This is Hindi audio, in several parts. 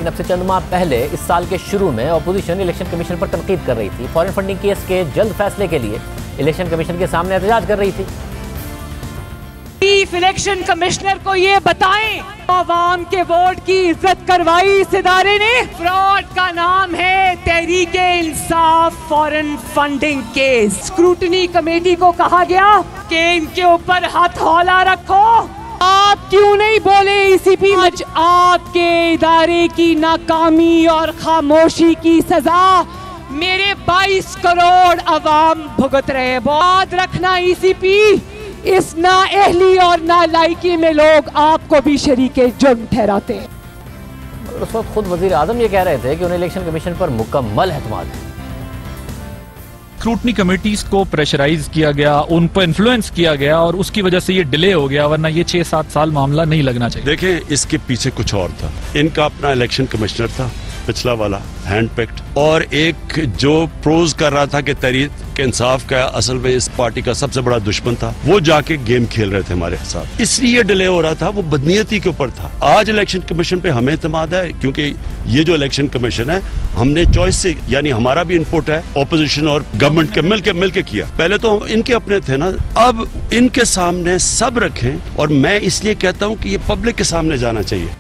लेकिन अब से चंद माह पहले इस साल के शुरू में अपोजिशन इलेक्शन कमीशन पर तनकीद कर रही थी। फॉरेन फंडिंग केस के जल्द फैसले के लिए इलेक्शन कमीशन के सामने एहतजाज कर रही थी। चीफ इलेक्शन कमिश्नर को ये बताएं, आवाम के वोट की इज्जत करवाई इस इदारे ने। फ्रॉड का नाम है Tehreek-e Insaf foreign funding case. Scrutiny committee को कहा गया कि इनके ऊपर हथौला रखो। आप क्यों नहीं बोले ईसीपी? आज आपके इदारे की नाकामी और खामोशी की सजा मेरे 22 करोड़ अवाम भुगत रहे। याद रखना ईसीपी, इस नाअहली और नालायकी में लोग आपको भी शरीके जुर्म ठहराते हैं। उस वक्त खुद वजीर आजम ये कह रहे थे कि उन्हें इलेक्शन कमीशन पर मुकम्मल एतमाद है। स्क्रूटनी कमेटीज को प्रेशराइज किया गया, उन पर इन्फ्लुएंस किया गया और उसकी वजह से ये डिले हो गया, वरना ये 6-7 साल मामला नहीं लगना चाहिए। देखें, इसके पीछे कुछ और था। इनका अपना इलेक्शन कमिश्नर था पिछला वाला, हैंड पिक्ड, और एक जो प्रोज कर रहा था कि तहरीक इंसाफ का असल में इस पार्टी का सबसे बड़ा दुश्मन था, वो जाके गेम खेल रहे थे हमारे साथ, इसलिए डिले हो रहा था। वो बदनीयती के ऊपर था। आज इलेक्शन कमीशन पे हमें एतमाद है, क्योंकि ये जो इलेक्शन कमीशन है हमने चॉइस से, यानी हमारा भी इनपुट है, ऑपोजिशन और गवर्नमेंट के मिलके किया। पहले तो इनके अपने थे ना, अब इनके सामने सब रखें। और मैं इसलिए कहता हूँ कि ये पब्लिक के सामने जाना चाहिए।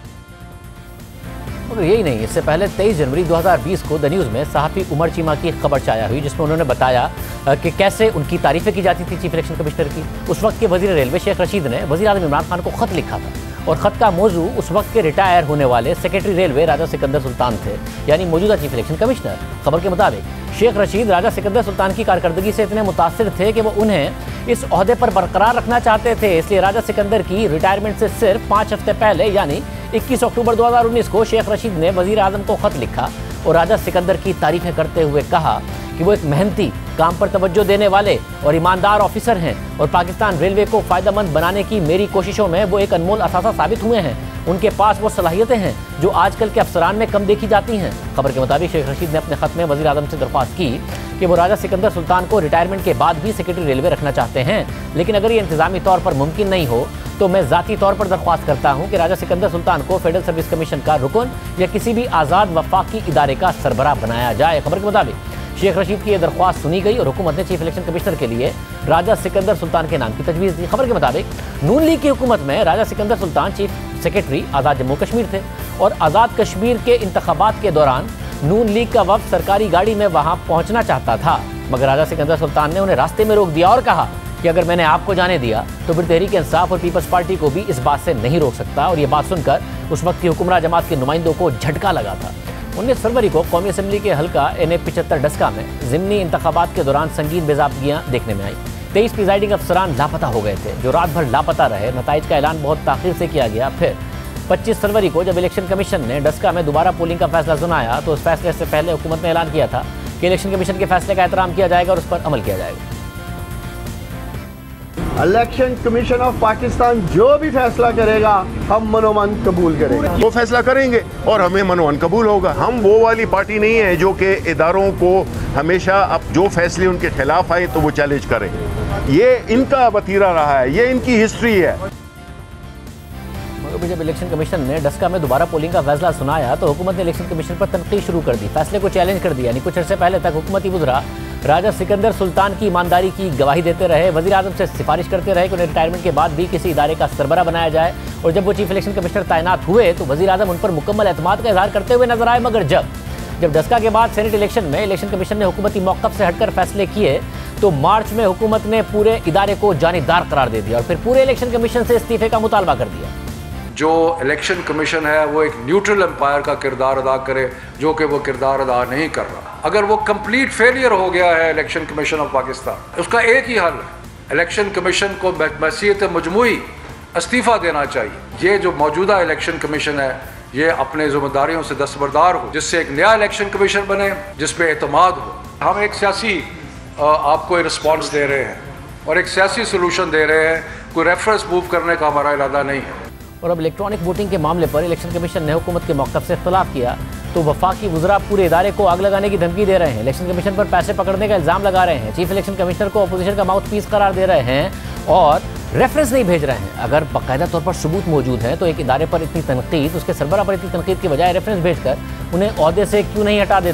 और यही नहीं, इससे पहले 23 जनवरी 2020 को द न्यूज़ में सहाफ़ी उमर चीमा की खबर चाया हुई, जिसमें उन्होंने बताया कि कैसे उनकी तारीफें की जाती थी चीफ इलेक्शन कमिश्नर की। उस वक्त के वजीर रेलवे शेख रशीद ने वजीर आज़म इमरान खान को खत लिखा था, और खत का मौजू उस वक्त के रिटायर होने वाले सेक्रेटरी रेलवे राजा सिकंदर सुल्तान थे, यानी मौजूदा चीफ इलेक्शन कमिश्नर। खबर के मुताबिक शेख रशीद राजा सिकंदर सुल्तान की कारकर्दगी से इतने मुतासिर थे कि वो उन्हें इस ओहदे पर बरकरार रखना चाहते थे। इसलिए राजा सिकंदर की रिटायरमेंट से सिर्फ 5 हफ्ते पहले, यानी 21 अक्टूबर 2019 को शेख रशीद ने वजीर आजम को खत लिखा और राजा सिकंदर की तारीफें करते हुए कहा कि वो एक मेहनती, काम पर तवज्जो देने वाले और ईमानदार ऑफिसर हैं, और पाकिस्तान रेलवे को फ़ायदेमंद बनाने की मेरी कोशिशों में वो एक अनमोल असासा साबित हुए हैं। उनके पास वो सलाहियतें हैं जो आजकल के अफसरान में कम देखी जाती हैं। खबर के मुताबिक शेख रशीद ने अपने खत में वज़ीर आज़म से दरख्वास्त की कि वो राजा सिकंदर सुल्तान को रिटायरमेंट के बाद भी सेक्रेटरी रेलवे रखना चाहते हैं, लेकिन अगर ये इंतज़ामी तौर पर मुमकिन नहीं हो तो मैं ज़ाती तौर पर दरख्वास्त करता हूँ कि राजा सिकंदर सुल्तान को फेडरल सर्विस कमीशन का रुकन या किसी भी आज़ाद वफाकी इदारे का सरबराह बनाया जाए। खबर के मुताबिक शेख रशीद की यह दरख्वास्त सुनी गई और हुकूमत ने चीफ इलेक्शन कमिश्नर के लिए राजा सिकंदर सुल्तान के नाम की तजवीज़ दी। खबर के मुताबिक नून लीग की हुकूमत में राजा सिकंदर सुल्तान चीफ सेक्रेटरी आज़ाद जम्मू कश्मीर थे, और आज़ाद कश्मीर के इंतखाबात के दौरान नून लीग का वफ्द सरकारी गाड़ी में वहाँ पहुँचना चाहता था, मगर राजा सिकंदर सुल्तान ने उन्हें रास्ते में रोक दिया और कहा कि अगर मैंने आपको जाने दिया तो फिर तहरीक इंसाफ और पीपल्स पार्टी को भी इस बात से नहीं रोक सकता। और ये बात सुनकर उस वक्त की हुक्मरान जमात के नुमाइंदों को झटका लगा था। 19 फरवरी को कौमी असम्बली के हल्का NA 75 डस्का में ज़िमनी इंतखाबात के दौरान संगीन बेज़ाबगियाँ देखने में आई। 23 प्रिजाइडिंग अफसरान लापता हो गए थे, जो रात भर लापता रहे। नताइज का ऐलान बहुत ताख़ीर से किया गया। फिर 25 फरवरी को जब इलेक्शन कमीशन ने डस्का में दोबारा पोलिंग का फैसला सुनाया तो उस फैसले से पहले हुकूमत ने ऐलान किया था कि इलेक्शन कमीशन के फैसले का एहतराम किया जाएगा और उस पर अमल किया जाएगा। इलेक्शन कमीशन ऑफ पाकिस्तान जो भी फैसला करेगा हम मनोमन कबूल करेंगे। वो फैसला करेंगे और हमें मनोमन कबूल होगा। हम वो वाली पार्टी नहीं है जो कि इदारों को हमेशा अब जो फैसले उनके खिलाफ आए तो वो चैलेंज करें। ये इनका वतीरा रहा है, ये इनकी हिस्ट्री है। जब इलेक्शन कमीशन ने डस्का में दोबारा पोलिंग का फैसला सुनाया तो हुकूमत ने इलेक्शन कमीशन पर तनकीद शुरू कर दी, फैसले को चैलेंज कर दिया। यानी कुछ अर्से पहले तक हुकूमती वज़रा राजा सिकंदर सुल्तान की ईमानदारी की गवाही देते रहे, वज़ीर आज़म से सिफारिश करते रहे कि उन्हें रिटायरमेंट के बाद भी किसी इदारे का सरबराह बनाया जाए, और जब वो चीफ इलेक्शन कमिश्नर तैनात हुए तो वज़ीर आज़म उन पर मुकम्मल एतमाद का इजहार करते हुए नजर आए। मगर जब डस्का के बाद सेनेट इलेक्शन में इलेक्शन कमीशन ने हुकूमती मौक़िफ़ से हटकर फैसले किए तो मार्च में हुकूमत ने पूरे इदारे को जानिबदार करार दे दिया और फिर पूरे इलेक्शन कमीशन से इस्तीफे का मुतालबा कर दिया। जो इलेक्शन कमीशन है वो एक न्यूट्रल एम्पायर का किरदार अदा करे, जो कि वो किरदार अदा नहीं कर रहा। अगर वो कंप्लीट फेलियर हो गया है इलेक्शन कमीशन ऑफ पाकिस्तान, उसका एक ही हल है, इलेक्शन कमीशन को बहसीयत मजमूई इस्तीफ़ा देना चाहिए। ये जो मौजूदा इलेक्शन कमीशन है ये अपने जिम्मेदारियों से दस्तबरदार हो, जिससे एक नया इलेक्शन कमीशन बने जिस पे एतमाद हो। हम एक सियासी आपको रिस्पॉन्स दे रहे हैं और एक सियासी सोल्यूशन दे रहे हैं, कोई रेफरेंस मूव करने का हमारा इरादा नहीं है। और अब इलेक्ट्रॉनिक वोटिंग के मामले पर इलेक्शन कमीशन ने हुकूमत के मौक़िफ़ से इख्तलाफ किया तो वफाकी वज़रा पूरे इदारे को आग लगाने की धमकी दे रहे हैं, इलेक्शन कमीशन पर पैसे पकड़ने का इल्ज़ाम लगा रहे हैं, चीफ इलेक्शन कमिश्नर को अपोजिशन का माउथ पीस करार दे रहे हैं और रेफरेंस नहीं भेज रहे हैं। अगर बाकायदा तौर पर सबूत मौजूद हैं तो एक इदारे पर इतनी तनकीद, उसके सरबराह पर इतनी तनकीद की बजाय रेफरेंस भेजकर उन्हें ओहदे से क्यों नहीं हटा देते?